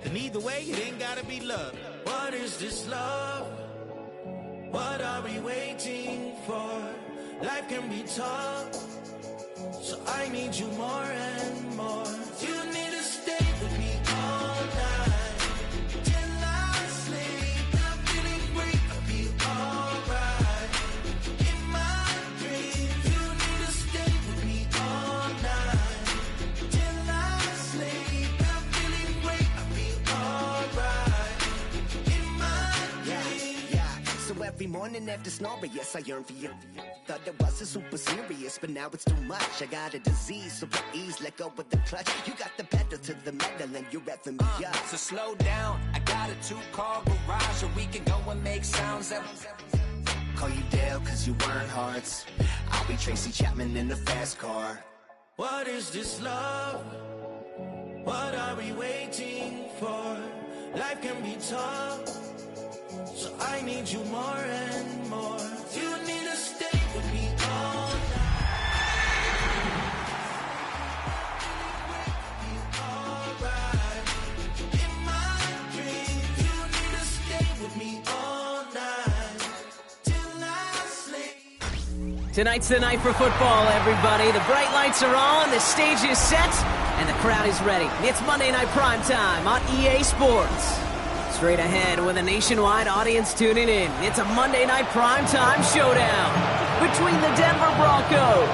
And either way, it ain't gotta be love. What is this love? What are we waiting for? Life can be tough, so I need you more and more. You need to stay with me all night till I sleep. I'm feeling great, I feel alright. In my dreams, you need to stay with me all night till I sleep. I'm feeling great, I feel alright. In my dreams. Yeah. So every morning after snoring, yes, I yearn for you. Thought it wasn't super serious, but now it's too much. I got a disease, so please let go with the clutch. You got the pedal to the metal and you're reffing me up. So slow down, I got a 2-car garage, or we can go and make sounds that... Call you Dale cause you weren't hearts. I'll be Tracy Chapman in the fast car. What is this love? What are we waiting for? Life can be tough, so I need you more and more. You need to stay with me all night. Feel alright. In my dreams, you need to stay with me all night till I sleep. Tonight's the night for football, everybody. The bright lights are on, the stage is set, and the crowd is ready. It's Monday Night Primetime on EA Sports. Straight ahead with a nationwide audience tuning in. It's a Monday Night Primetime showdown between the Denver Broncos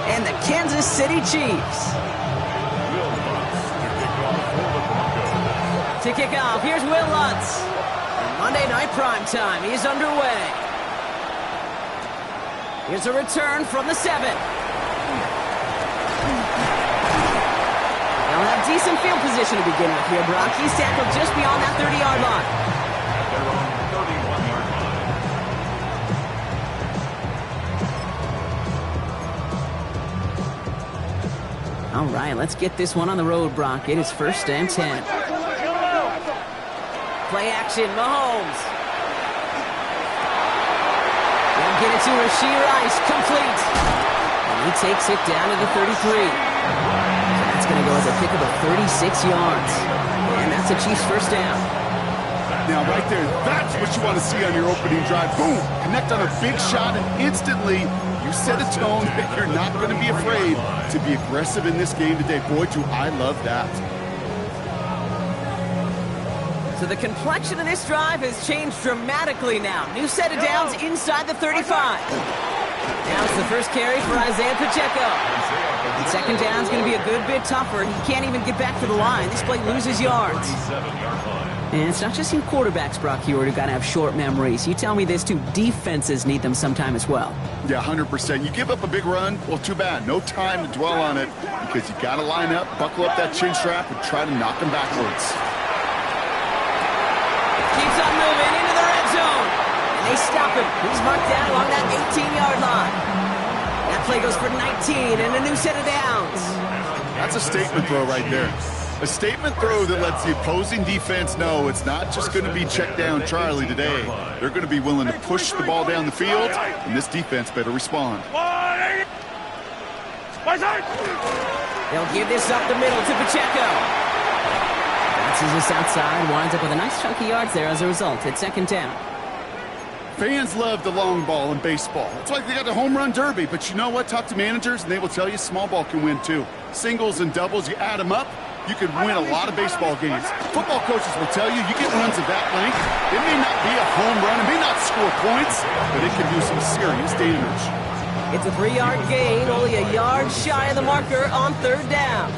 and the Kansas City Chiefs. To kick off, here's Will Lutz. Monday Night Primetime is underway. Here's a return from the 7. They'll have decent field position to begin with here, Brock. He's tackled just beyond that 30-yard line. All right, let's get this one on the road, Brock. It is 1st and 10. Play action, Mahomes. They'll get it to Rashee Rice, complete. And he takes it down to the 33. That's going to go as a kick of 36 yards. And that's a Chiefs first down. Now, right there, that's what you want to see on your opening drive. Boom! Connect on a big shot, and instantly you set a tone that you're not going to be afraid to be aggressive in this game today. Boy, do I love that. So the complexion of this drive has changed dramatically now. New set of downs inside the 35. Now it's the first carry for Isaiah Pacheco. And second down's going to be a good bit tougher. He can't even get back to the line. This play loses yards. And it's not just you quarterbacks, Brock Huard, who got to have short memories. You tell me this too, defenses need them sometime as well. Yeah, 100%. You give up a big run, well, too bad. No time to dwell on it because you got to line up, buckle up that chin strap, and try to knock them backwards. Keeps on moving into the red zone. And they stop him. He's marked down along that 18-yard line. That play goes for 19 and a new set of downs. That's a statement throw right there. A statement throw that lets the opposing defense know it's not just going to be check down Charlie today. They're going to be willing to push the ball down the field, and this defense better respond. They'll give this up the middle to Pacheco. Bounces this outside, winds up with a nice chunk of yards there as a result. It's second down. Fans love the long ball in baseball. It's like they got the home run derby, but you know what? Talk to managers, and they will tell you small ball can win too. Singles and doubles, you add them up, you could win a lot of baseball games. Football coaches will tell you, you get runs of that length, it may not be a home run, it may not score points, but it can do some serious damage. It's a 3-yard gain, only a yard shy of the marker on third down.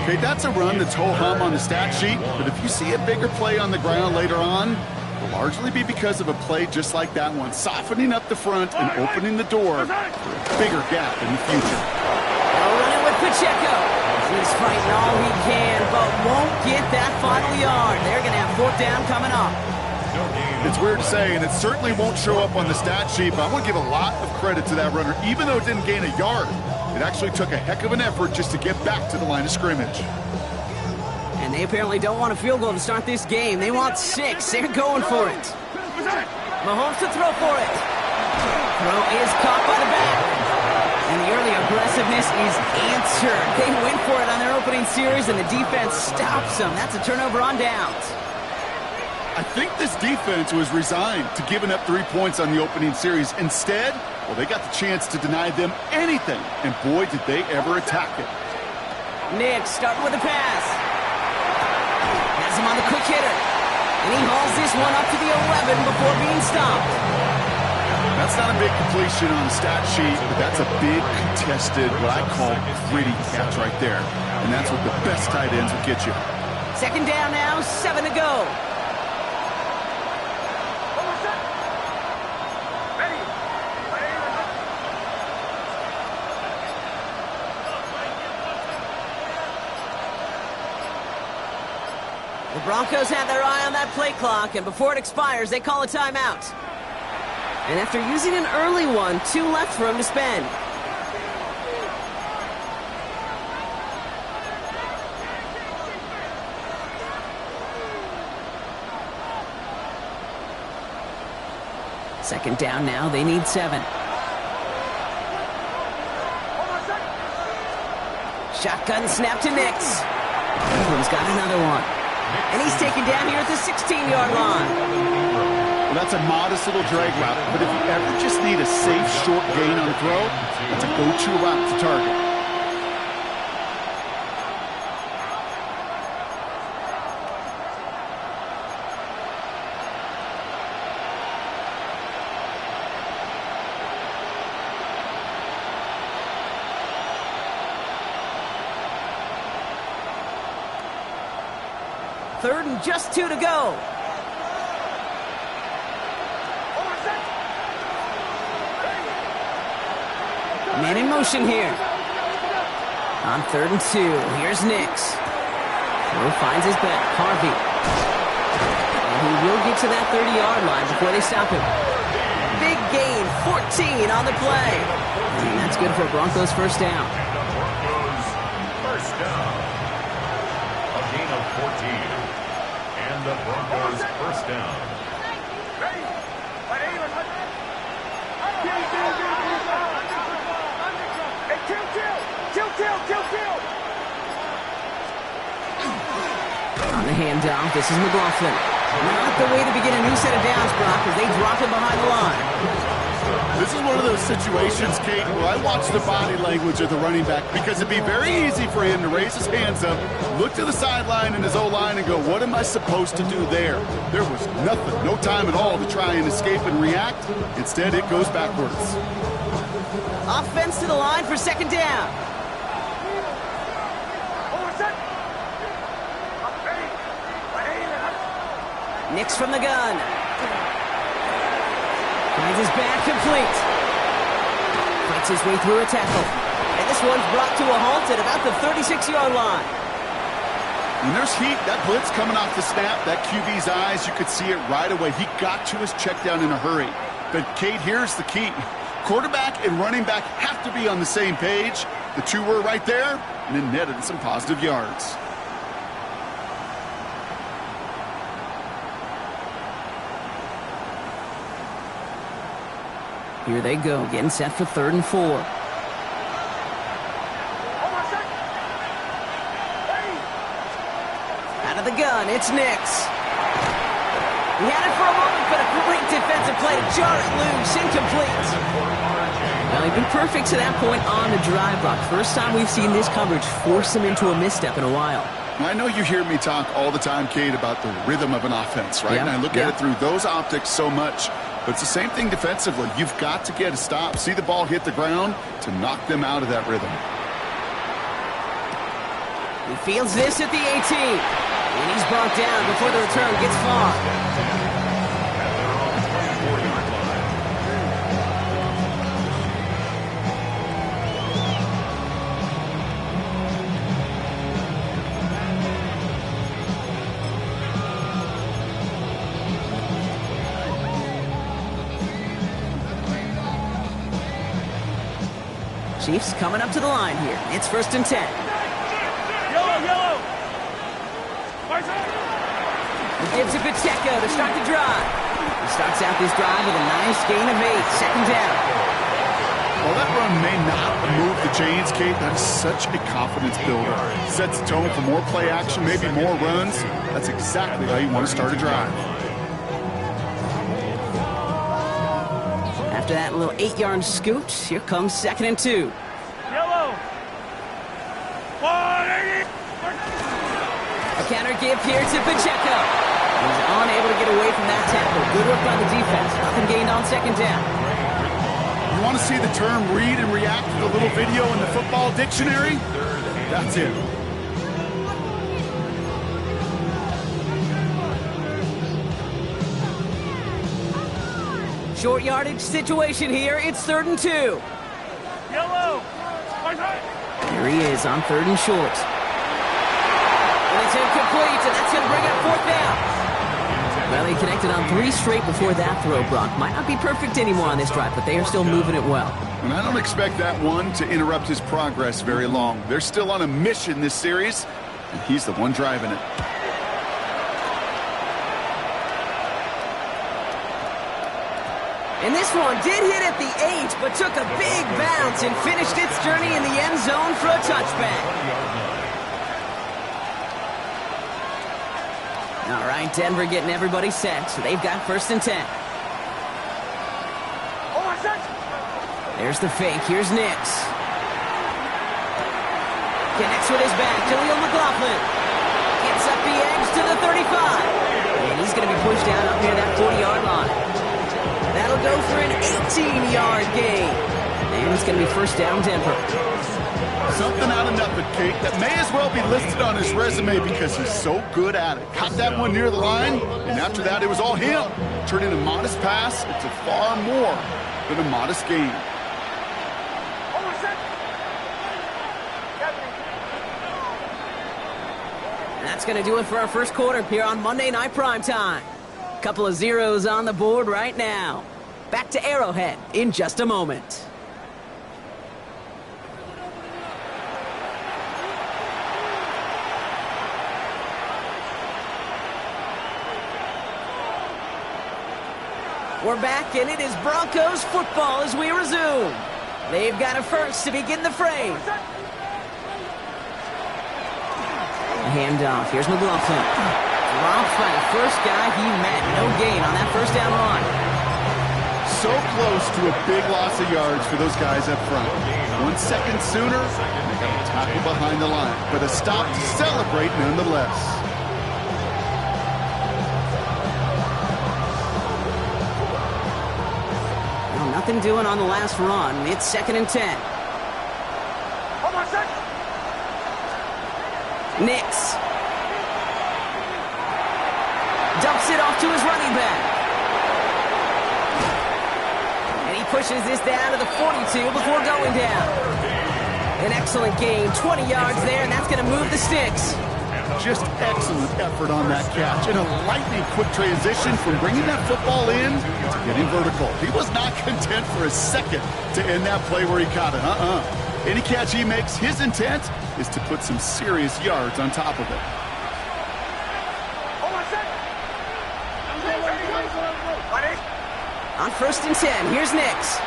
Okay, that's a run that's ho-hum on the stat sheet, but if you see a bigger play on the ground later on, it'll largely be because of a play just like that one, softening up the front and opening the door for a bigger gap in the future. They'll run it with Pacheco. He's fighting all he can, but won't get that final yard. They're going to have fourth down coming up. It's weird to say, and it certainly won't show up on the stat sheet, but I want to give a lot of credit to that runner. Even though it didn't gain a yard, it actually took a heck of an effort just to get back to the line of scrimmage. And they apparently don't want a field goal to start this game. They want 6. They're going for it. Mahomes to throw for it. Throw is caught by the back. And the early aggressiveness is answered. They went for it on their opening series, and the defense stops them. That's a turnover on downs. I think this defense was resigned to giving up 3 points on the opening series. Instead, well, they got the chance to deny them anything, and boy, did they ever attack it. Nick starting with a pass. Has him on the quick hitter. And he hauls this one up to the 11 before being stopped. That's not a big completion on the stat sheet, but that's a big contested, what I call gritty catch right there. And that's what the best tight ends will get you. Second down now, 7 to go. The Broncos have their eye on that play clock, and before it expires, they call a timeout. And after using an early one, 2 left for him to spend. Second down now, they need 7. Shotgun snap to Nix. England's got another one. And he's taken down here at the 16-yard line. Well, that's a modest little drag route, but if you ever just need a safe, short gain on a throw, that's a go-to route to target. Third and just 2 to go. Man in motion here. On 3rd and 2, here's Nix. Throw finds his back, Harvey. And he will get to that 30-yard line before they stop him. Big gain, 14 on the play. And that's good for a Broncos first down. First down. A gain of 14. And the Broncos first down. On the handoff, this is McLaughlin. Not the way to begin a new set of downs, Brock, as they drop him behind the line. This is one of those situations, Kate, where I watch the body language of the running back because it'd be very easy for him to raise his hands up, look to the sideline in his O-line and go, what am I supposed to do there? There was nothing, no time at all to try and escape and react. Instead, it goes backwards. Offense to the line for second down. Nix from the gun. Finds his back complete. Fights his way through a tackle. And this one's brought to a halt at about the 36-yard line. When there's heat, that blitz coming off the snap, that QB's eyes, you could see it right away. He got to his check down in a hurry. But, Kate, here's the key. Quarterback and running back have to be on the same page. The two were right there, and it netted some positive yards. Here they go, getting set for 3rd and 4. Out of the gun, it's Nix. He had it for a moment, but a great defensive play to jar it loose, incomplete. Well, he'd been perfect to that point on the drive, Brock. First time we've seen this coverage force him into a misstep in a while. I know you hear me talk all the time, Kate, about the rhythm of an offense, right? Yeah, and I look at it through those optics so much. But it's the same thing defensively. You've got to get a stop, see the ball hit the ground to knock them out of that rhythm. He fields this at the 18. And he's brought down before the return gets far. Chiefs coming up to the line here. It's 1st and 10. Yellow! He gives it Pacheco to start the drive. He starts out this drive with a nice gain of 8. Second down. While that run may not move the chains, Kate, that is such a confidence builder. Sets the tone for more play action, maybe more runs. That's exactly how you want to start a drive. After that little 8-yard scoot, here comes 2nd and 2. Yellow. 180. A counter give here to Pacheco. He's unable to get away from that tackle. Good work by the defense. Nothing gained on 2nd down. You want to see the term read and react to the little video in the football dictionary? That's it. Short yardage situation here. It's 3rd and 2. Yellow. Here he is on 3rd and short. And it's incomplete, and that's going to bring up 4th down. Well, he connected on 3 straight before that throw, Brock. Might not be perfect anymore on this drive, but they are still moving it well. And I don't expect that one to interrupt his progress very long. They're still on a mission this series, and he's the one driving it. And this one did hit at the 8, but took a big bounce and finished its journey in the end zone for a touchback. All right, Denver getting everybody set, so they've got 1st and 10. There's the fake. Here's Nix. Connects with his back. Jaleel McLaughlin gets up the edge to the 35. And he's going to be pushed down up near that 40-yard line. That'll go for an 18-yard gain. And it's going to be 1st down Denver. Something out of nothing, Kate, that may as well be listed on his resume because he's so good at it. Caught that one near the line, and after that, it was all him. Turning a modest pass into far more than a modest gain. And that's going to do it for our first quarter here on Monday Night Primetime. Couple of zeros on the board right now. Back to Arrowhead in just a moment. We're back, and it is Broncos football as we resume. They've got a first to begin the fray. Handoff. Here's McLaughlin. Drops by the first guy he met. No gain on that 1st down run. So close to a big loss of yards for those guys up front. 1 second sooner, they got a tackle behind the line. But a stop to celebrate nonetheless. Nothing doing on the last run. It's 2nd and 10. Nix dumps it off to his running back. And he pushes this down to the 42 before going down. An excellent gain. 20 yards there, and that's going to move the sticks. Just excellent effort on that catch. And a lightning-quick transition from bringing that football in to getting vertical. He was not content for a second to end that play where he caught it. Any catch he makes, his intent is to put some serious yards on top of it. On 1st and 10, here's Nix.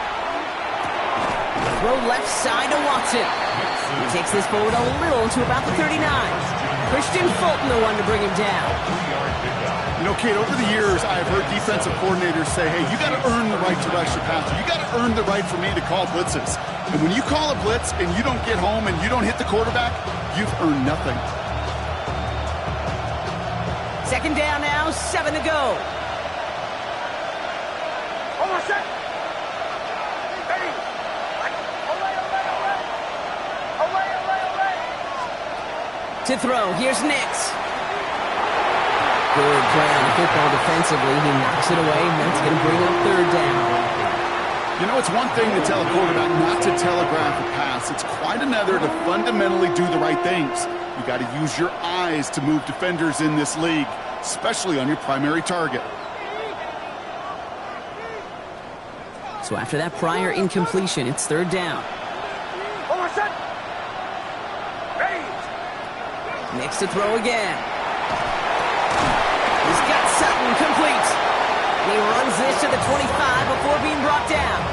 Throw left side to Watson. He takes this forward a little to about the 39. Christian Fulton, the one to bring him down. You know, Kate, over the years, I've heard defensive coordinators say, hey, you got to earn the right to rush your passer. You got to earn the right for me to call blitzes. And when you call a blitz and you don't get home and you don't hit the quarterback, you've earned nothing. 2nd down now, 7 to go. To throw, here's Nix. Good play on the football defensively. He knocks it away, and that's going to bring up 3rd down. You know, it's one thing to tell a quarterback not to telegraph a pass. It's quite another to fundamentally do the right things. You got to use your eyes to move defenders in this league, especially on your primary target. So after that prior incompletion, it's 3rd down. Nix to throw again. He's got Sutton complete. And he runs this to the 25 before being brought down.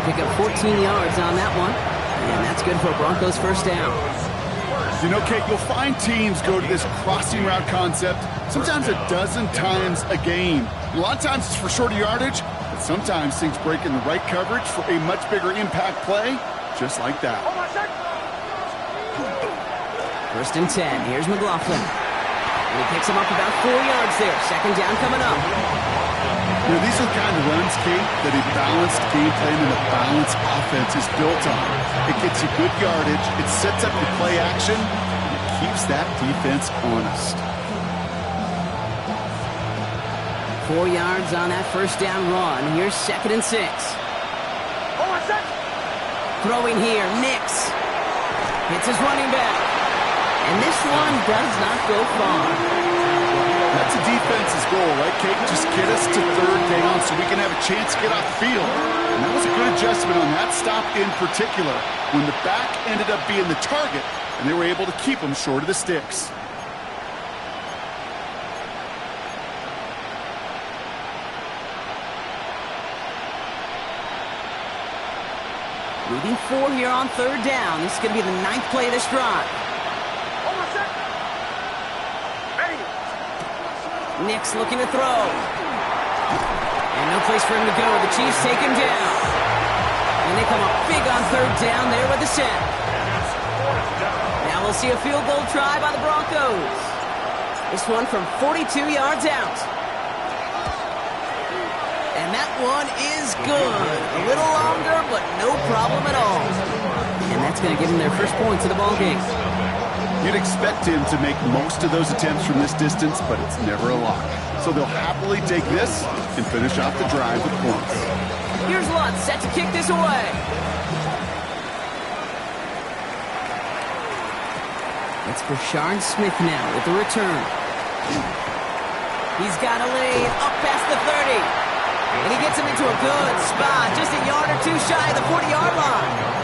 pick up 14 yards on that one. And that's good for a Broncos first down. You know, Kate, you'll find teams go to this crossing route concept sometimes a dozen times a game. A lot of times it's for shorter yardage, but sometimes things break in the right coverage for a much bigger impact play, just like that. First and 10. Here's McLaughlin. And he picks him up about 4 yards there. Second down coming up. You know, these are the kind of runs, Kate, that a balanced game plan and a balanced offense is built on. It gets you good yardage, it sets up your play action, and it keeps that defense honest. 4 yards on that first down run. Here's second and 6. Throwing here, Nix. Hits his running back. And this one does not go far. That's a defense's goal, right, Kate? Just get us to third down so we can have a chance to get off the field. And that was a good adjustment on that stop in particular, when the back ended up being the target, and they were able to keep them short of the sticks. Moving 4 here on third down. This is going to be the 9th play of this drive. Nix looking to throw. And no place for him to go. The Chiefs take him down. And they come up big on third down there with the sack. Now we'll see a field goal try by the Broncos. This one from 42 yards out. And that one is good. A little longer, but no problem at all. And that's going to give them their first points of the ball game. You'd expect him to make most of those attempts from this distance, but it's never a lock. So they'll happily take this and finish off the drive with points. Here's Lutz set to kick this away. It's Brashard Smith now with the return. He's got a lane up past the 30. And he gets him into a good spot, just a yard or two shy of the 40-yard line.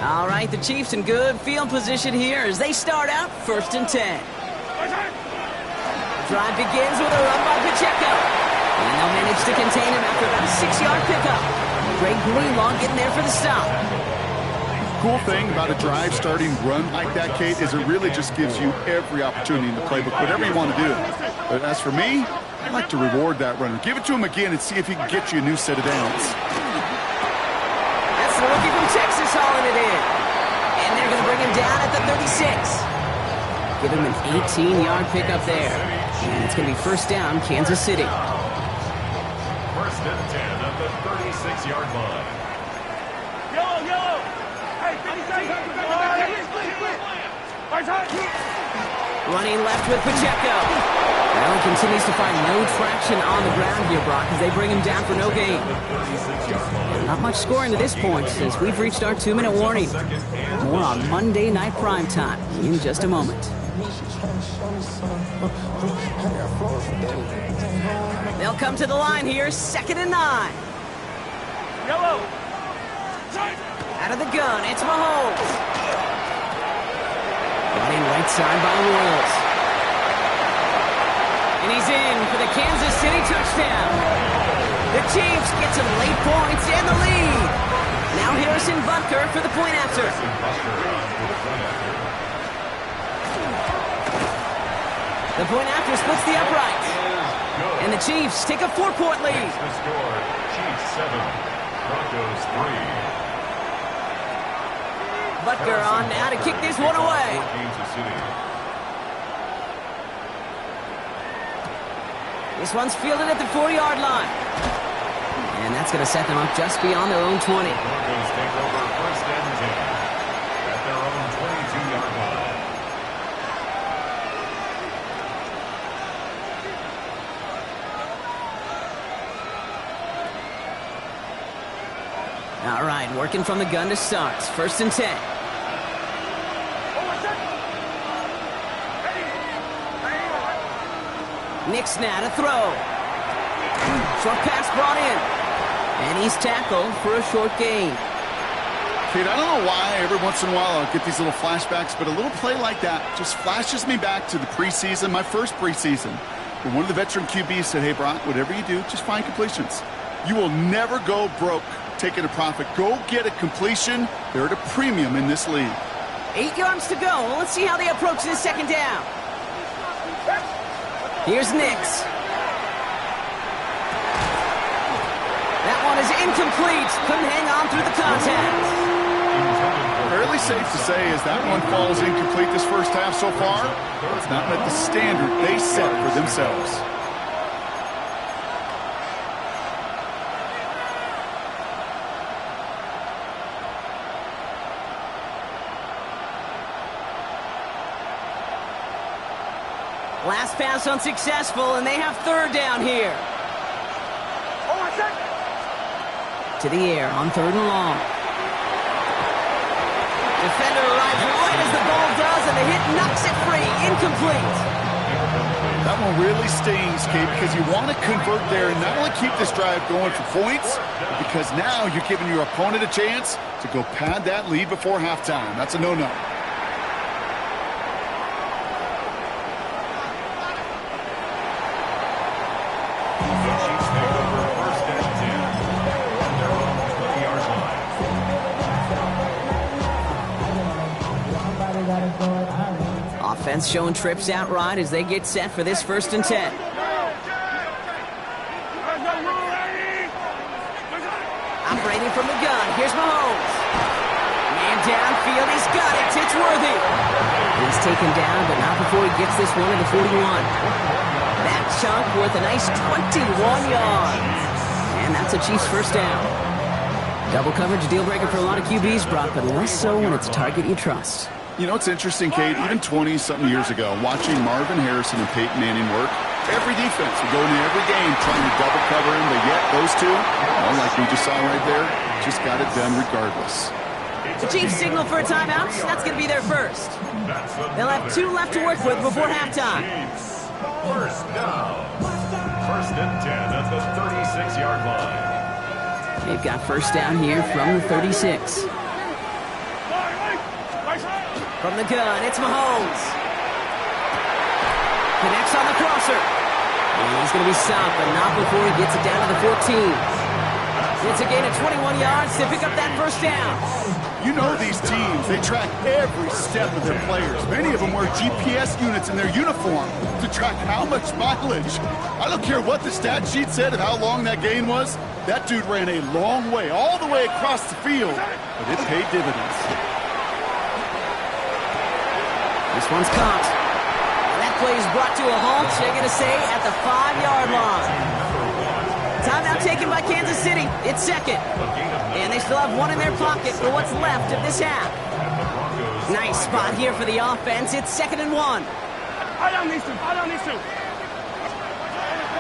All right, the Chiefs in good field position here as they start out first and 10. Drive begins with a run by Pacheco. And they'll manage to contain him after about a 6-yard pickup. Greg Greenlaw getting there for the stop. Cool thing about a drive starting run like that, Kate, is it really just gives you every opportunity in the playbook, whatever you want to do. But as for me, I like to reward that runner. Give it to him again and see if he can get you a new set of downs. That's the rookie from Texas hauling it in. And they're going to bring him down at the 36. Give him an 18-yard pickup there. And it's going to be first down, Kansas City. First and 10 at the 36-yard line. Yellow! Hey, Running left with Pacheco. Well, he continues to find no traction on the ground here, Brock, as they bring him down for no gain. Not much scoring to this point, since we've reached our 2-minute warning. More on Monday Night Primetime in just a moment. They'll come to the line here, 2nd and 9. Yellow! Out of the gun, it's Mahomes. Running right side by the Royals. And he's in for the Kansas City touchdown. The Chiefs get some late points and the lead. Now Harrison Butker for the point after. The point after splits the uprights. And the Chiefs take a 4-point lead. The score, Chiefs 7, Broncos 3. Butker on now to kick this one away. This one's fielded at the 4-yard line. And that's going to set them up just beyond their own 20. Broncos take over first and 10 at their own 22-yard line. All right, working from the gun to start. First and 10. Nix now to throw. Short pass brought in. And he's tackled for a short gain. Kate, I don't know why every once in a while I'll get these little flashbacks, but a little play like that just flashes me back to the preseason, my first preseason, where one of the veteran QBs said, hey, Brock, whatever you do, just find completions. You will never go broke taking a profit. Go get a completion. They're at a premium in this league. 8 yards to go. Well, let's see how they approach this second down. Here's Nix. That one is incomplete. Couldn't hang on through the contact. Fairly safe to say as that one falls incomplete this first half so far, it's not met the standard they set for themselves. Last pass unsuccessful, and they have third down here. To the air on 3rd and long. Defender arrives right as the ball does, and the hit knocks it free. Incomplete. That one really stings, Kate, because you want to convert there and not only keep this drive going for points, but because now you're giving your opponent a chance to go pad that lead before halftime. That's a no-no. Offense showing trips outright as they get set for this 1st and 10. Operating from the gun. Here's Mahomes. Man downfield. He's got it. It's Worthy. He's taken down, but not before he gets this one to the 41. That chunk worth a nice 21 yards. And that's a Chiefs first down. Double coverage deal breaker for a lot of QBs, Brock, but less so when it's a target you trust. You know, it's interesting, Kate, even 20-something years ago, watching Marvin Harrison and Peyton Manning work, every defense would go into every game trying to double cover him, but yet those two, well, like we just saw right there, just got it done regardless. The Chiefs signal for a timeout. That's going to be their first. They'll have 2 left to work with before halftime. First down. 1st and 10 at the 36-yard line. They've got first down here from the 36. From the gun, it's Mahomes. Connects on the crosser. And he's going to be stopped, but not before he gets it down to the 14. It's a gain of 21 yards to pick up that first down. You know these teams, they track every step of their players. Many of them wear GPS units in their uniform to track how much mileage. I don't care what the stat sheet said of how long that gain was. That dude ran a long way, all the way across the field, but it paid dividends. This one's caught. And that play is brought to a halt, they're going to say, at the 5-yard line. Timeout taken by Kansas City. It's second. And they still have one in their pocket for what's left of this half. Nice spot here for the offense. It's 2nd and 1. I don't need to.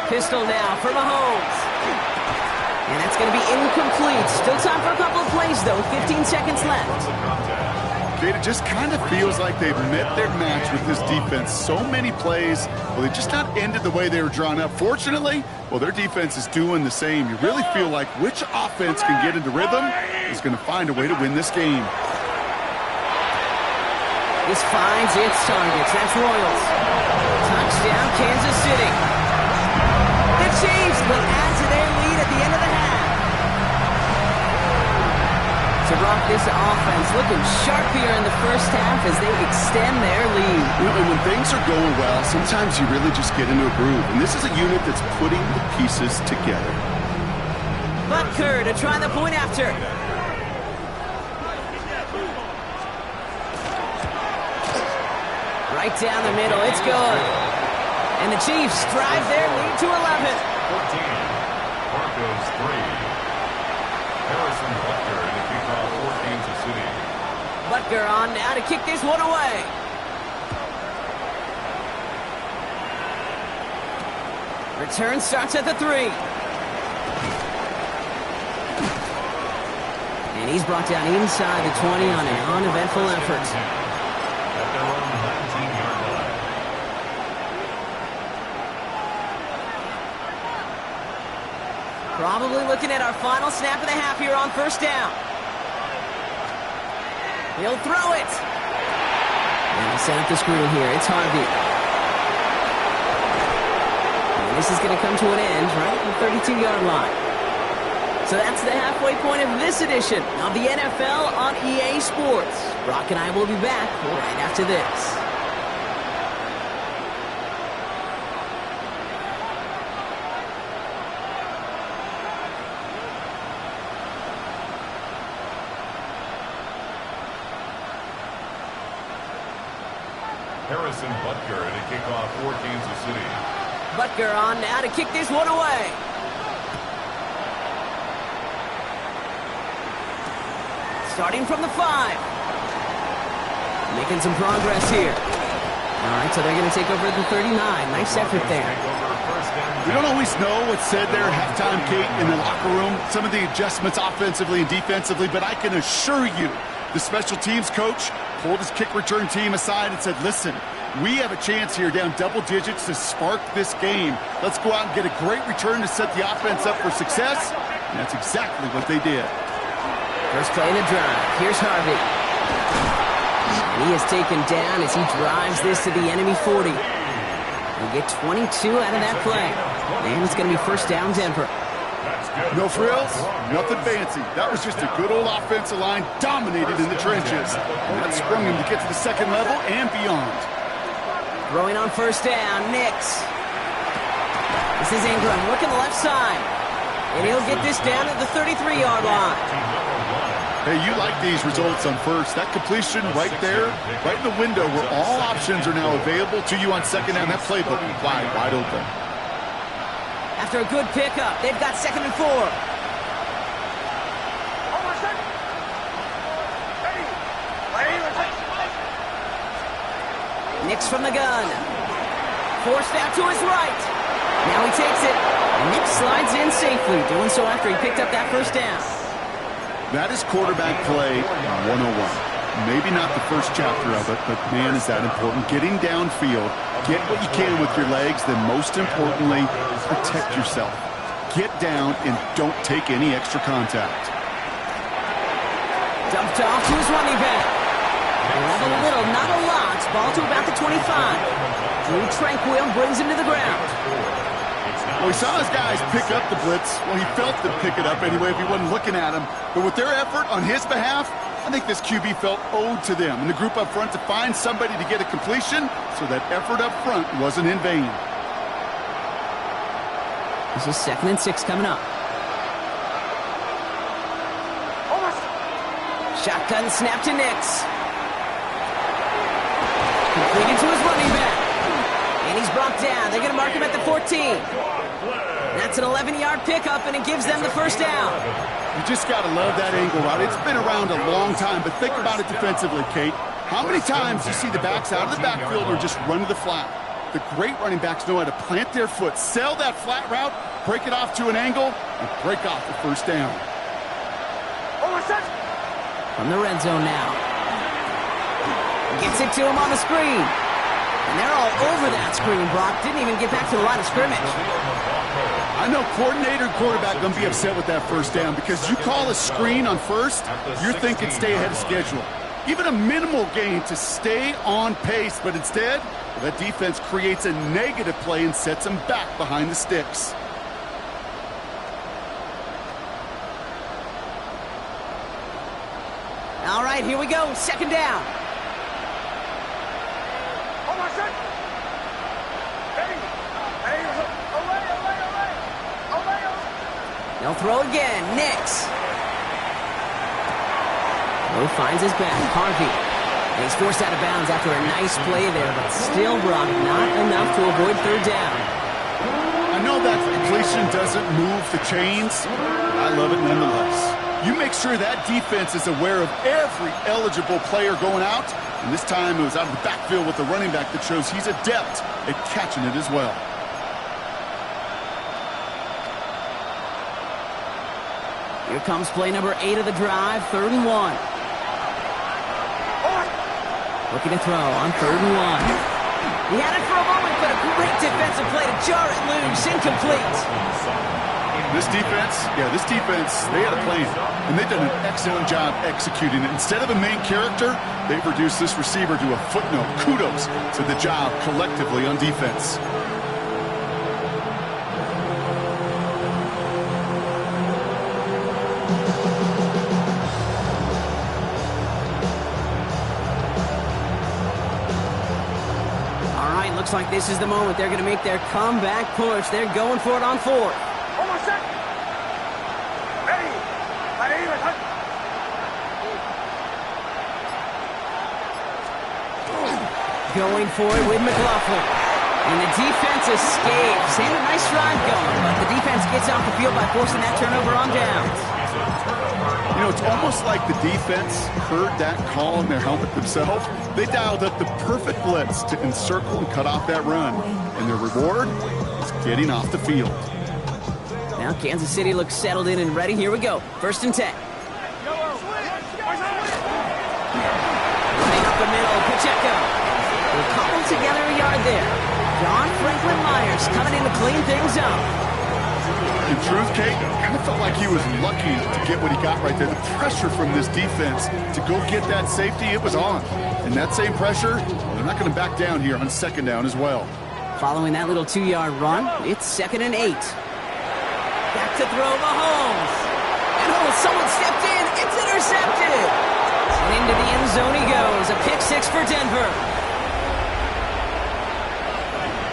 Pistol now for Mahomes. And that's going to be incomplete. Still time for a couple of plays, though. 15 seconds left. It just kind of feels like they've met their match with this defense. So many plays, well, they just not ended the way they were drawn up. Fortunately, well, their defense is doing the same. You really feel like which offense can get into rhythm is going to find a way to win this game. This finds its targets. That's Royals. Touchdown, Kansas City. The Chiefs will add to their lead at the end of the half. To rock this offense looking sharp here in the first half as they extend their lead. And when things are going well, sometimes you really just get into a groove. And this is a unit that's putting the pieces together. Butker to try the point after. Right down the middle, it's good. And the Chiefs drive their lead to 11. 14. Broncos 3. Harrison Butker in the kickoff for Kansas City. Butker on now to kick this one away. Return starts at the 3. And he's brought down inside the 20 on an uneventful effort. At their own 19-yard line. Probably looking at our final snap of the half here on first down. He'll throw it. And he'll set up the screen here. It's Harvey. And this is going to come to an end right at the 32-yard line. So that's the halfway point of this edition of the NFL on EA Sports. Brock and I will be back right after this. Harrison Butker to kick off for Kansas City. Butker on now to kick this one away. Starting from the 5. Making some progress here. All right, so they're going to take over at the 39. Nice effort there. We don't always know what's said there at halftime, Kate, in the locker room. Some of the adjustments offensively and defensively, but I can assure you the special teams coach pulled his kick return team aside and said, listen, we have a chance here down double digits to spark this game. Let's go out and get a great return to set the offense up for success. And that's exactly what they did. First play in the drive. Here's Harvey. He is taken down as he drives this to the enemy 40. We'll get 22 out of that play. And it's going to be first down Denver. No frills, nothing fancy. That was just a good old offensive line dominated in the trenches. And that sprung him to get to the second level and beyond. Throwing on first down, Nix. This is Ingram working the left side. And he'll get this down at the 33-yard line. Hey, you like these results on first. That completion right there, right in the window where all options are now available to you on second down. That playbook wide open. After a good pickup, they've got 2nd and 4. Nix from the gun. Forced out to his right. Now he takes it. Nix slides in safely, doing so after he picked up that first down. That is quarterback play 101. Maybe not the first chapter of it, but man, is that important. Getting downfield, get what you can with your legs, then most importantly, protect yourself. Get down and don't take any extra contact. Dumped off to his running back. A little, not a lot. Ball to about the 25. Drew Tranquill brings him to the ground. Well, he saw his guys pick up the blitz. Well, he felt them pick it up anyway if he wasn't looking at him. But with their effort on his behalf, I think this QB felt owed to them and the group up front to find somebody to get a completion, so that effort up front wasn't in vain. This is 2nd and 6 coming up. Shotgun snap to Nix. Completed to his running back. And he's brought down. They're going to mark him at the 14. That's an 11-yard pickup, and it gives them the first down. You just got to love that angle route. It's been around a long time, but think about it defensively, Kate. How many times do you see the backs out of the backfield or just run to the flat? The great running backs know how to plant their foot, sell that flat route, break it off to an angle, and break off the first down. From the red zone now. Gets it to him on the screen. And they're all over that screen, Brock. Didn't even get back to the line of scrimmage. I know coordinator and quarterback going to be upset with that first down because you call a screen on first, you're thinking stay ahead of schedule. Even a minimal gain to stay on pace, but instead, that defense creates a negative play and sets them back behind the sticks. All right, here we go. 2nd down. They'll throw again. Nix. Lowe finds his back. Harvey. And he's forced out of bounds after a nice play there, but still, Brock, not enough to avoid 3rd down. I know that completion doesn't move the chains, but I love it nonetheless. You make sure that defense is aware of every eligible player going out, and this time it was out of the backfield with the running back that shows he's adept at catching it as well. Here comes play number 8 of the drive, 3rd and 1. Looking to throw on 3rd and 1. He had it for a moment, but a great defensive play to jar it loose. Incomplete. This defense, they had a plan, and they've done an excellent job executing it. Instead of a main character, they've reduced this receiver to a footnote. Kudos to the job collectively on defense. Looks like this is the moment they're going to make their comeback push. They're going for it on fourth. Going for it with McLaughlin. And the defense escapes. And a nice drive going, but the defense gets off the field by forcing that turnover on downs. You know, it's almost like the defense heard that call in their helmet themselves. They dialed up the perfect blitz to encircle and cut off that run. And their reward is getting off the field. Now Kansas City looks settled in and ready. Here we go. 1st and 10. Running up the middle, Pacheco. We'll cobble together a yard there. John Franklin Myers coming in to clean things up. In truth, Kate, kind of felt like he was lucky to get what he got right there. The pressure from this defense to go get that safety, it was on. And that same pressure, they're not going to back down here on 2nd down as well. Following that little 2-yard run, it's 2nd and 8. Back to throw Mahomes. And someone stepped in. It's intercepted. And into the end zone he goes. A pick 6 for Denver.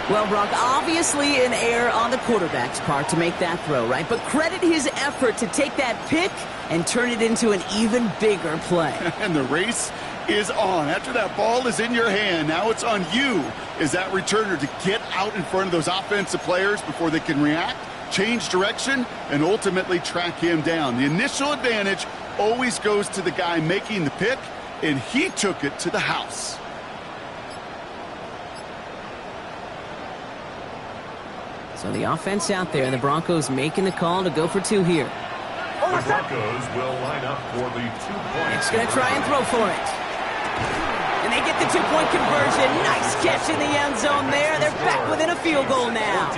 Well, Brock, obviously an error on the quarterback's part to make that throw, right? But credit his effort to take that pick and turn it into an even bigger play. And the race is on. After that ball is in your hand, now it's on you as that returner to get out in front of those offensive players before they can react, change direction, and ultimately track him down. The initial advantage always goes to the guy making the pick, and he took it to the house. So the offense out there, the Broncos making the call to go for 2 here. The Broncos will line up for the 2-point. It's going to try and throw for it. And they get the 2-point conversion. Nice catch in the end zone there. They're back within a field goal now.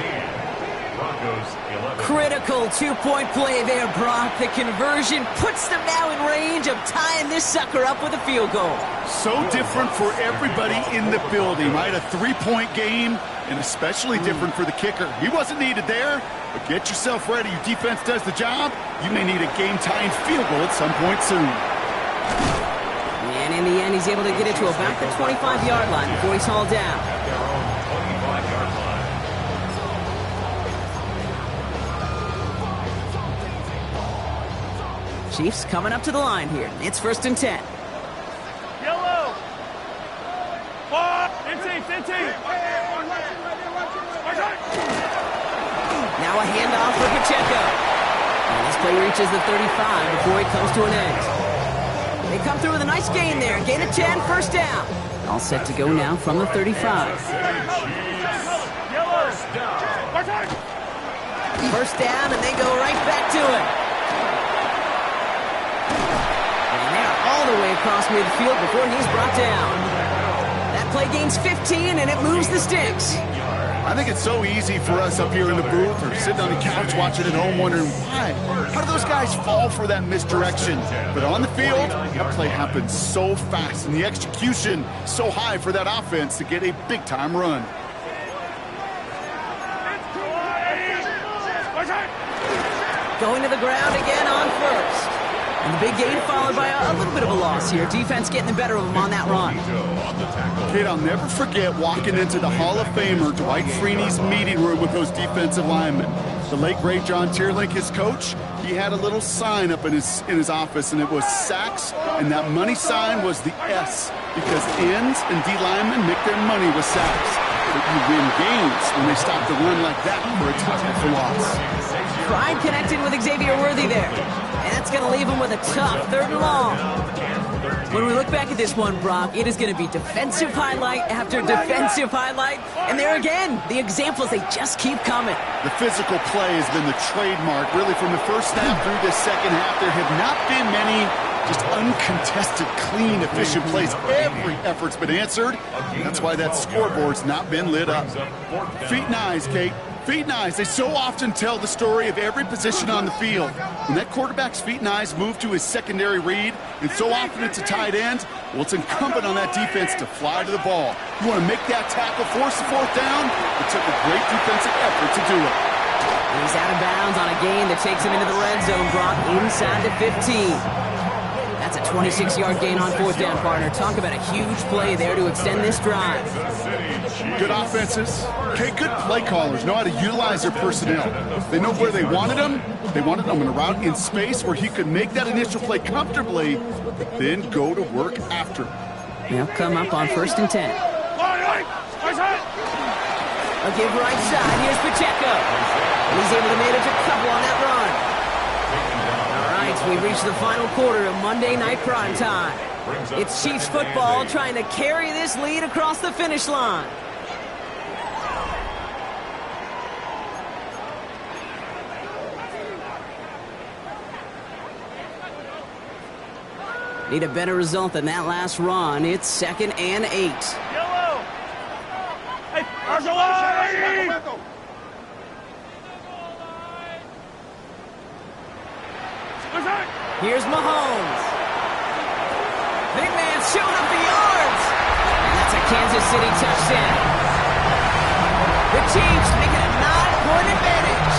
Critical 2-point play there, Brock. The conversion puts them now in range of tying this sucker up with a field goal. So different for everybody in the building, right? A 3-point game, and especially different for the kicker. He wasn't needed there, but get yourself ready. Your defense does the job. You may need a game-tying field goal at some point soon. And in the end, he's able to get it to about the 25-yard line before he's hauled down. Chiefs coming up to the line here. It's 1st and 10. Yellow. 15. Now a handoff for Pacheco. And this play reaches the 35 before he comes to an end. They come through with a nice gain there. Gain of 10, 1st down. All set to go now from the 35. 1st down, and they go right back to it. All the way across midfield before he's brought down. That play gains 15, and it moves the sticks. I think it's so easy for us up here in the booth or sitting on the couch watching at home wondering why. How do those guys fall for that misdirection? But on the field, that play happens so fast, and the execution so high for that offense to get a big-time run. Going to the ground again on 1st. And the big gain followed by a little bit of a loss here. Defense getting the better of them on that run. Kid, I'll never forget walking into the Hall of Famer Dwight Freeney's meeting room with those defensive linemen. The late, great John Tierlink, his coach, he had a little sign up in his office, and it was sacks, and that money sign was the S, because ends and D linemen make their money with sacks. But you win games when they stop the run like that for a tackle for loss. Pride connected with Xavier Worthy there. And that's going to leave him with a tough 3rd and long. When we look back at this one, Brock, it is going to be defensive highlight after defensive highlight. And there again, the examples, they just keep coming. The physical play has been the trademark. Really, from the first snap through this 2nd half, there have not been many just uncontested, clean, efficient plays. Every effort's been answered. That's why that scoreboard's not been lit up. Feet and eyes, Kate. Feet and eyes, they so often tell the story of every position on the field. When that quarterback's feet and eyes move to his secondary read, and so often it's a tight end, well, it's incumbent on that defense to fly to the ball. You want to make that tackle, force the fourth down. It took a great defensive effort to do it. And he's out of bounds on a gain that takes him into the red zone, Brock, inside the 15. That's a 26-yard gain on fourth down, partner. Talk about a huge play there to extend this drive. Good offenses. Okay, good play callers know how to utilize their personnel. They know where they wanted them. They wanted them in a route in space where he could make that initial play comfortably, then go to work after. They'll come up on 1st and 10. I'll give right side. Here's Pacheco. And he's able to manage a couple on that run. All right, we reach the final quarter of Monday Night Prime Time. It's Chiefs football trying to carry this lead across the finish line. Need a better result than that last run. It's 2nd and 8. Yellow! Hey, Arjolai! Here's Mahomes. Big man showing up the yards. And that's a Kansas City touchdown. The Chiefs making a 9-point advantage.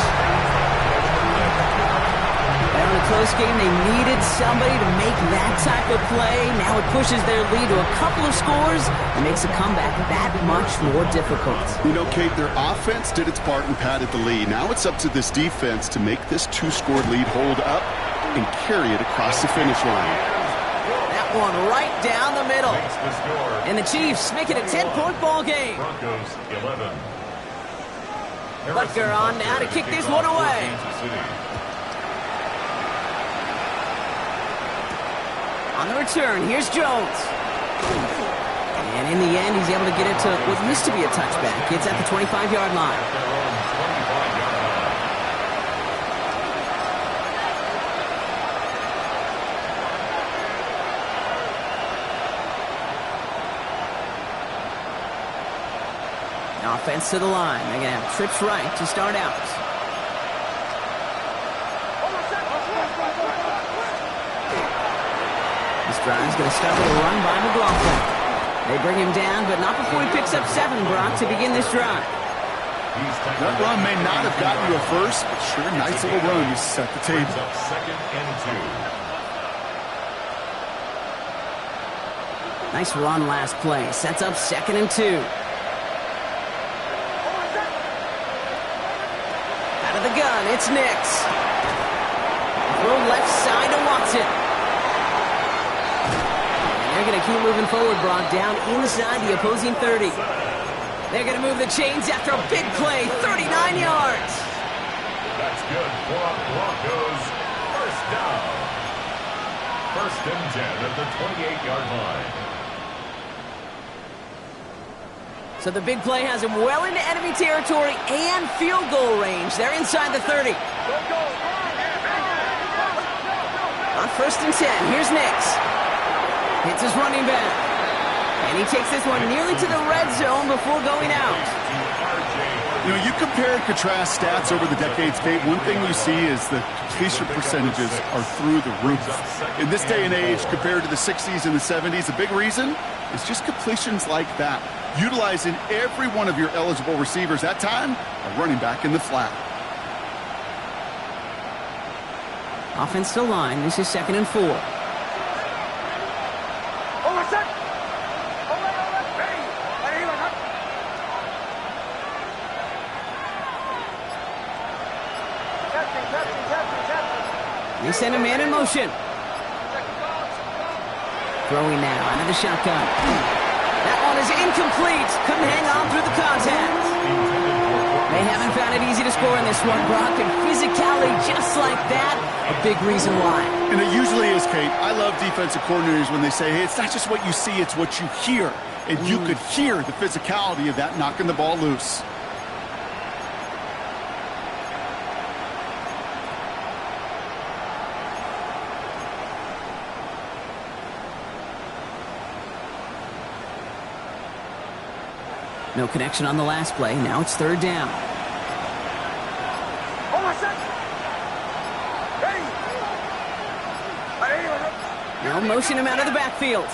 Now in a close game, they needed somebody to make that type of play. Now it pushes their lead to a couple of scores and makes a comeback that much more difficult. You know, Kate, their offense did its part and padded the lead. Now it's up to this defense to make this 2-score lead hold up and carry it across the finish line. That one right down the middle. And the Chiefs make it a 10-point ball game. Broncos 11. Butker on now to kick this one away. On the return, here's Jones. And in the end, he's able to get it to what used to be a touchback. It's at the 25-yard line. Offense to the line. They're going to have trips right to start out. This drive's going to start with a run by McLaughlin. They bring him down, but not before he picks up 7, Brock, to begin this drive. That run may not have gotten you a first, but sure, nice little run to set the table. 2nd and 2. Nice run last play. Sets up 2nd and 2. Out of the gun, it's Nix. Throw left side to Watson. And they're going to keep moving forward, Brock, down inside the opposing 30. They're going to move the chains after a big play, 39 yards. That's good for Broncos. First down. 1st and 10 at the 28-yard line. So the big play has him well into enemy territory and field goal range. They're inside the 30. On 1st and 10, here's Nix. Hits his running back. And he takes this one nearly to the red zone before going out. You know, you compare and contrast stats over the decades, Kate. One thing you see is the completion percentages are through the roof. In this day and age, compared to the 60s and the 70s, the big reason is just completions like that. Utilizing every one of your eligible receivers. That time, a running back in the flat. Offense to line. This is 2nd and 4. They send a man in motion. Throwing now out of the shotgun. That one is incomplete. Couldn't hang on through the contact. They haven't found it easy to score in this one, Brock. And physicality just like that, a big reason why. And it usually is, Kate. I love defensive coordinators when they say, hey, it's not just what you see, it's what you hear. And you could hear the physicality of that knocking the ball loose. No connection on the last play. Now it's 3rd down. They'll motion him out of the backfield.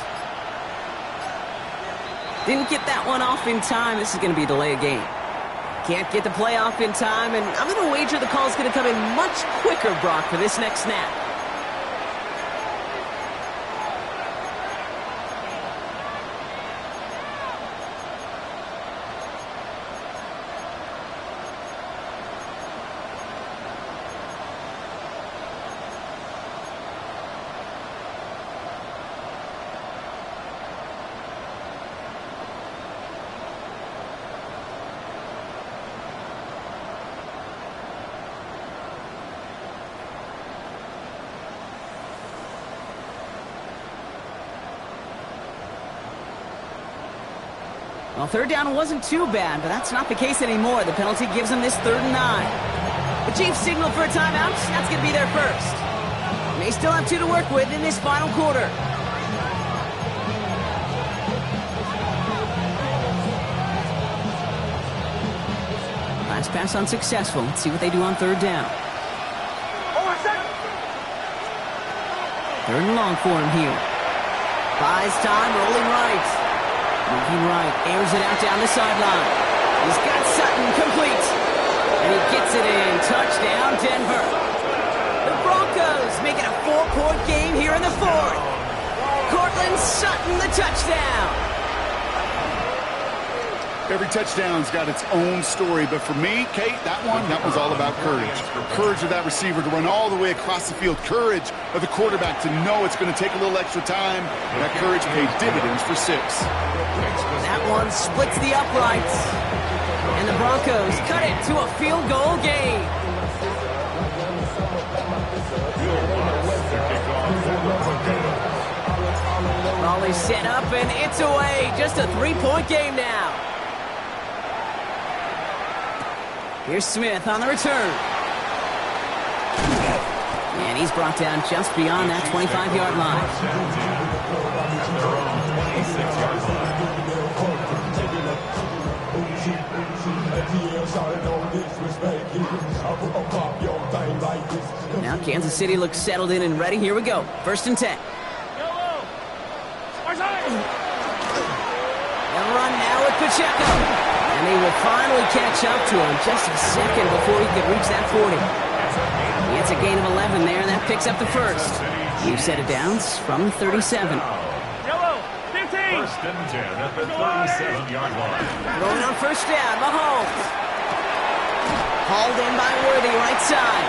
Didn't get that one off in time. This is going to be a delay of game. Can't get the play off in time, and I'm going to wager the call is going to come in much quicker, Brock, for this next snap. Well, third down wasn't too bad, but that's not the case anymore. The penalty gives them this 3rd and 9. The Chiefs signal for a timeout. That's going to be their first. They still have 2 to work with in this final quarter. Last pass unsuccessful. Let's see what they do on 3rd down. 3rd and long for him here. Buys time, rolling right. Moving right, airs it out down the sideline. He's got Sutton complete. And he gets it in. Touchdown, Denver. The Broncos make it a 4-point game here in the 4th. Courtland Sutton, the touchdown. Every touchdown's got its own story, but for me, Kate, that one's all about courage. Courage of that receiver to run all the way across the field. Courage of the quarterback to know it's going to take a little extra time. That courage paid dividends for 6. That one splits the uprights. And the Broncos cut it to a field goal game. Raleigh set up and it's away. Just a 3-point game now. Here's Smith on the return. And he's brought down just beyond that 25-yard line. Now Kansas City looks settled in and ready. Here we go. 1st and 10. They'll run now with Pacheco. And they will finally catch up to him just a second before he could reach that 40. He gets a gain of 11 there, and that picks up the first. New set of downs from the 37. Yellow, 15. 1st and 10 at the 37-yard line. Throwing on 1st down, Mahomes. Hauled in by Worthy, right side.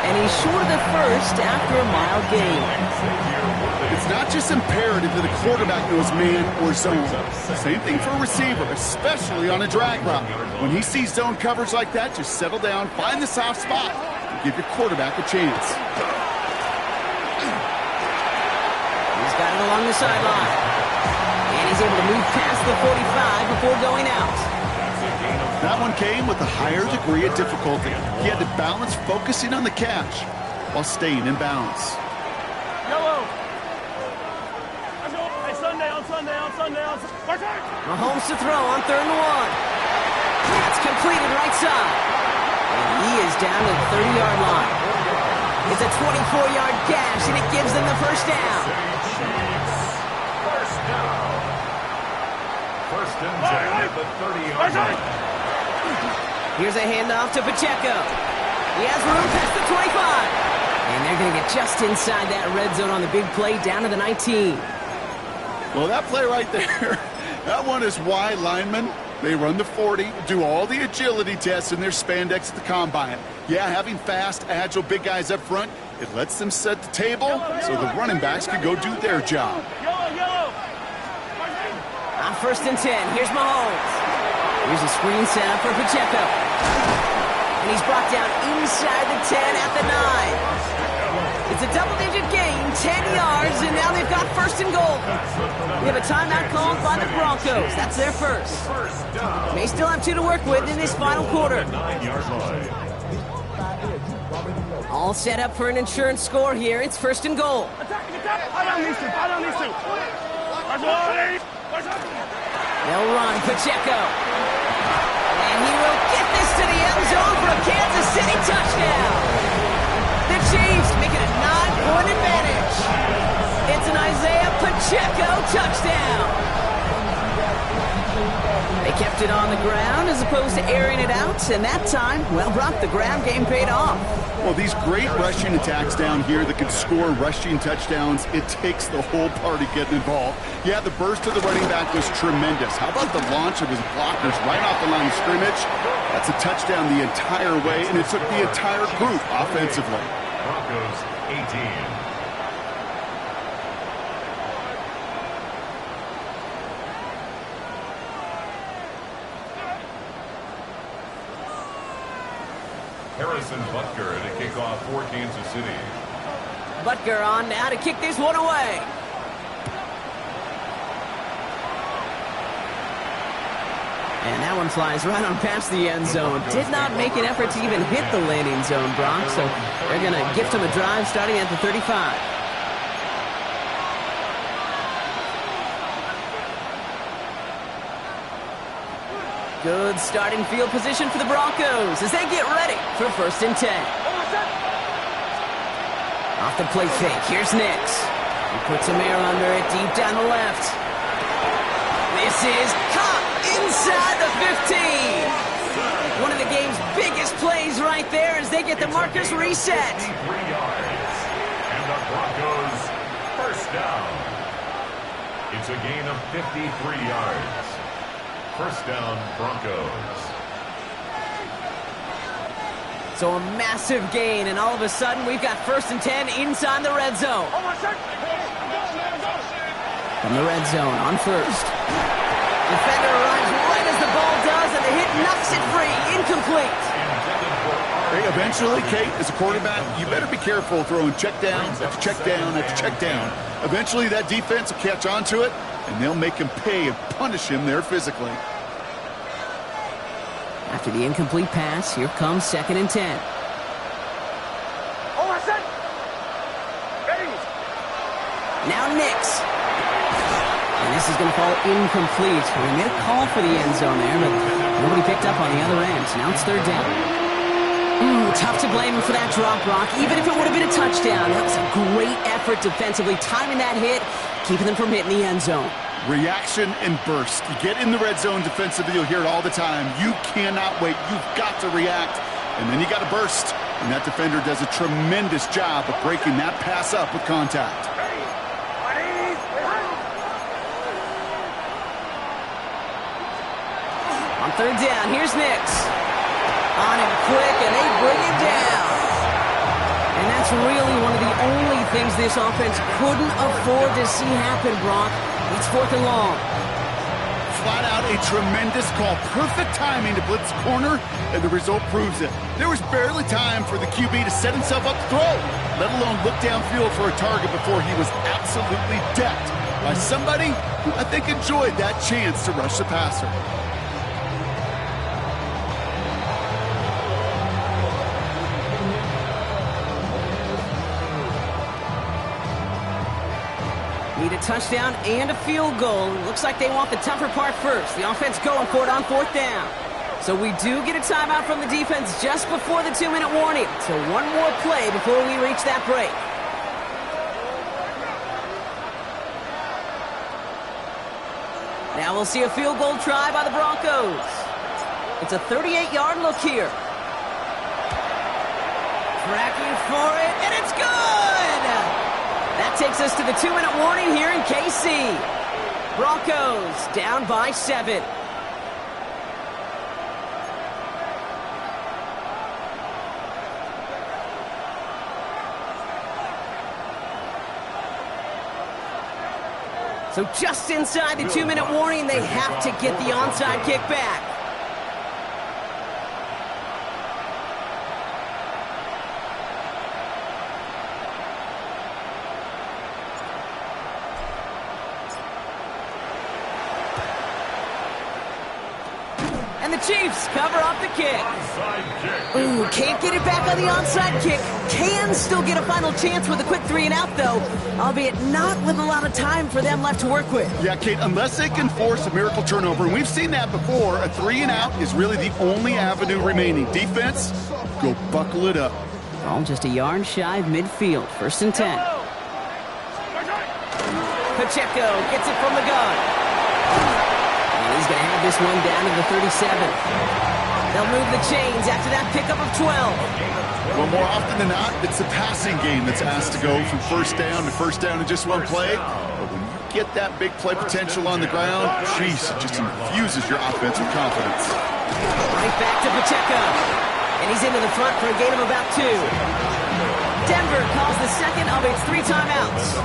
And he's short of the first after a mild gain. It's not just imperative that a quarterback knows man or zone. Same thing for a receiver, especially on a drag route. When he sees zone coverage like that, just settle down, find the soft spot, and give your quarterback a chance. He's got it along the sideline. And he's able to move past the 45 before going out. That one came with a higher degree of difficulty. He had to balance focusing on the catch while staying in bounds. Yellow. Sunday. Mahomes to throw on 3rd and 1. That's completed right side. And he is down to the 30-yard line. It's a 24-yard gash, and it gives them the 1st down. 1st down. 1st and 10 at the 30-yard line. Here's a handoff to Pacheco. He has room past the 25. And they're going to get just inside that red zone on the big play down to the 19. Well, that play right there, that one is why linemen, they run the 40, do all the agility tests in their spandex at the combine. Yeah, having fast, agile, big guys up front, it lets them set the table so the running backs can go do their job. Yellow. On 1st and 10, here's Mahomes. Here's a screen set up for Pacheco. And he's brought down inside the 10 at the 9. It's a double-digit gain, 10 yards, and now they've got 1st and goal. We have a timeout called by the Broncos. That's their first. They still have 2 to work with in this final quarter. All set up for an insurance score here. It's 1st and goal. They'll run Pacheco. And he will get this to the end zone for a Kansas City touchdown. The Chiefs make it a 9-point advantage. It's an Isaiah Pacheco touchdown. They kept it on the ground as opposed to airing it out, and that time, well, Brock, the ground game paid off. Well, these great rushing attacks down here that can score rushing touchdowns, it takes the whole party getting involved. Yeah, the burst of the running back was tremendous. How about the launch of his blockers right off the line of scrimmage? That's a touchdown the entire way, and it took the entire group offensively. Broncos 18. Harrison Butker to kick off for Kansas City. Butker on now to kick this one away. And that one flies right on past the end zone. Did not make an effort to even hit the landing zone, Brock. So they're going to gift him a drive starting at the 35. Good starting field position for the Broncos as they get ready for 1st and 10. Off the play fake, here's Nix. He puts a mirror under it deep down the left. This is caught inside the 15. One of the game's biggest plays right there as they get the markers reset. 53 yards. And the Broncos first down. It's a gain of 53 yards. First down, Broncos. So a massive gain, and all of a sudden we've got 1st and 10 inside the red zone. From the red zone on 1st. Defender arrives right as the ball does, and the hit knocks it free. Incomplete. Hey, eventually, Kate, as a quarterback, you better be careful throwing check downs after check down after check down. Eventually, that defense will catch on to it, and they'll make him pay and punish him there physically. After the incomplete pass, here comes 2nd and 10. Now Nix. And this is going to fall incomplete. We made a call for the end zone there, but nobody picked up on the other end. So now it's 3rd down. Tough to blame him for that drop, Brock. Even if it would have been a touchdown, that was a great effort defensively, timing that hit, keeping them from hitting the end zone. Reaction and burst. You get in the red zone defensively, you'll hear it all the time. You cannot wait. You've got to react. And then you got to burst. And that defender does a tremendous job of breaking that pass up with contact. On 3rd down, here's Nix. On him quick, and they bring him down. And that's really one of the only things this offense couldn't afford to see happen, Brock. It's 4th and long. Flat out a tremendous call. Perfect timing to blitz corner, and the result proves it. There was barely time for the QB to set himself up to throw, let alone look downfield for a target before he was absolutely decked by somebody who I think enjoyed that chance to rush the passer. Need a touchdown and a field goal. Looks like they want the tougher part first. The offense going for it on 4th down. So we do get a timeout from the defense just before the 2-minute warning. So one more play before we reach that break. Now we'll see a field goal try by the Broncos. It's a 38-yard look here. Tracking for it, and it's good! That takes us to the 2-minute warning here in KC. Broncos down by 7. So just inside the 2-minute warning, they have to get the onside kick back. And And the Chiefs cover up the kick. Onside kick. Ooh, can't get it back on the onside kick. Can still get a final chance with a quick 3 and out, though, albeit not with a lot of time for them left to work with. Yeah, Kate, unless they can force a miracle turnover, and we've seen that before, a 3 and out is really the only avenue remaining. Defense, go buckle it up. Ball just a yard shy of midfield. 1st and 10. Pacheco gets it from the gun. And he's going to have this one down to the 37. They'll move the chains after that pickup of 12. Well, more often than not, it's the passing game that's asked to go from first down in just one play. But when you get that big play potential on the ground, jeez, it just infuses your offense with confidence. Right back to Pacheco. And he's into the front for a gain of about 2. Denver calls the second of its 3 timeouts.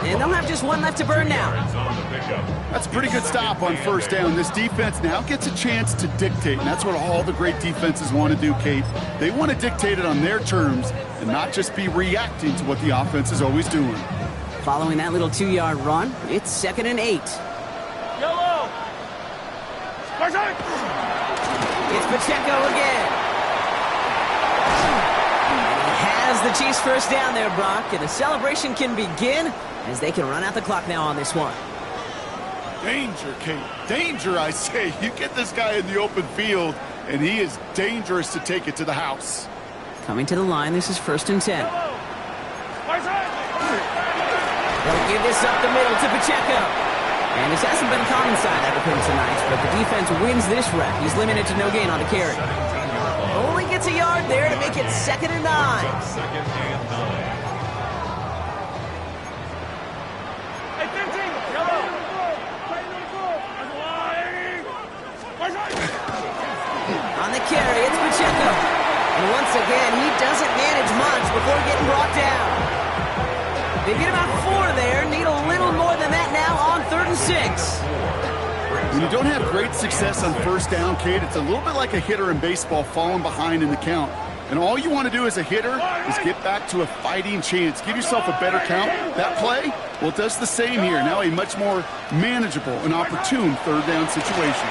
And they'll have just one left to burn now. That's a pretty good stop on first down. This defense now gets a chance to dictate, and that's what all the great defenses want to do, Kate. They want to dictate it on their terms and not just be reacting to what the offense is always doing. Following that little 2-yard run, it's 2nd and 8. Yellow. It's Pacheco again. Has the Chiefs first down there, Brock, and the celebration can begin as they can run out the clock now on this one. Danger, Kate. Danger, I say. You get this guy in the open field, and he is dangerous to take it to the house. Coming to the line, this is 1st and 10. They'll give this up the middle to Pacheco. And this hasn't been a common side out of him tonight, but the defense wins this rep. He's limited to no gain on the carry. Only gets a yard there to make it 2nd and 9. 2nd and 9. On the carry, it's Pacheco. And once again, he doesn't manage much before getting brought down. They get about 4 there, need a little more than that now on 3rd and 6. When you don't have great success on first down, Kate, it's a little bit like a hitter in baseball falling behind in the count. And all you want to do as a hitter is get back to a fighting chance. Give yourself a better count. That play, well, it does the same here. Now a much more manageable and opportune 3rd down situation.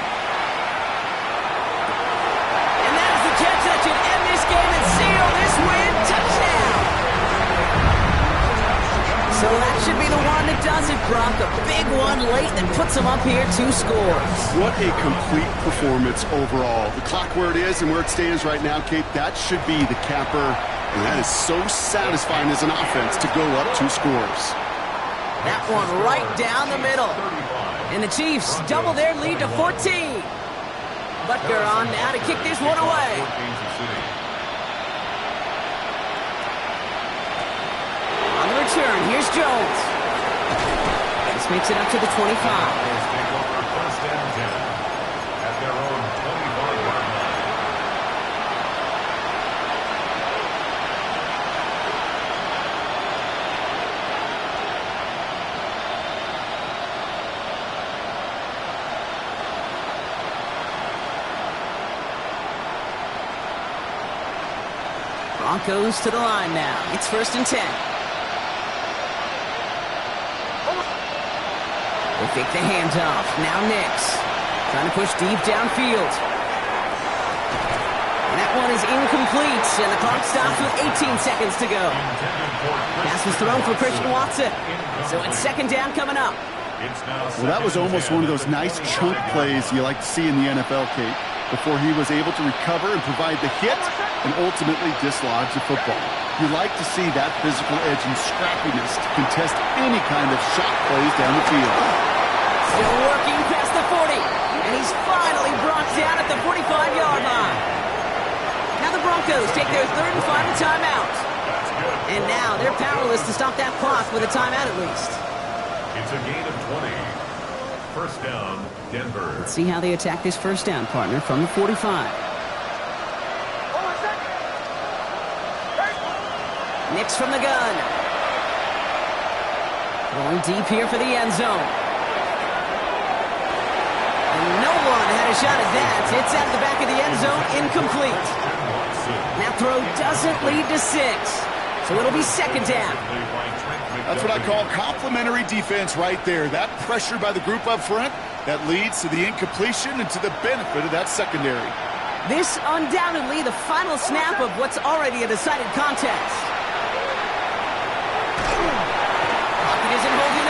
And that is the catch that should end this game and seal this win. Touchdown! So that should be the one that does it, Brock. A big one late that puts them up here 2 scores. What a complete performance overall. The clock where it is and where it stands right now, Kate, that should be the capper. And that is so satisfying as an offense to go up 2 scores. That one right down the middle. And the Chiefs double their lead to 14. Butker on now to kick this one away. On the return, here's Jones. This makes it up to the 25. First and 10 at their own 25-yard line. Broncos to the line now. It's 1st and 10. They fake the handoff. Now Nix trying to push deep downfield. And that one is incomplete, and the clock stops with 18 seconds to go. Pass was thrown for Christian Watson. So it's 2nd down coming up. Well, that was almost one of those nice chunk plays you like to see in the NFL, Kate, before he was able to recover and provide the hit and ultimately dislodge the football. You like to see that physical edge and scrappiness to contest any kind of shot plays down the field. Still working past the 40, and he's finally brought down at the 45-yard line. Now the Broncos take their 3rd and final timeout. And now they're powerless to stop that clock with a timeout at least. It's a gain of 20. First down, Denver. Let's see how they attack this first down, partner, from the 45. Nix from the gun. Going deep here for the end zone. And no one had a shot at that. It's at the back of the end zone, incomplete. That throw doesn't lead to 6. So it'll be 2nd down. That's what I call complimentary defense right there. That pressure by the group up front That leads to the incompletion and to the benefit of that secondary. This undoubtedly the final snap of what's already a decided contest. Pocket isn't holding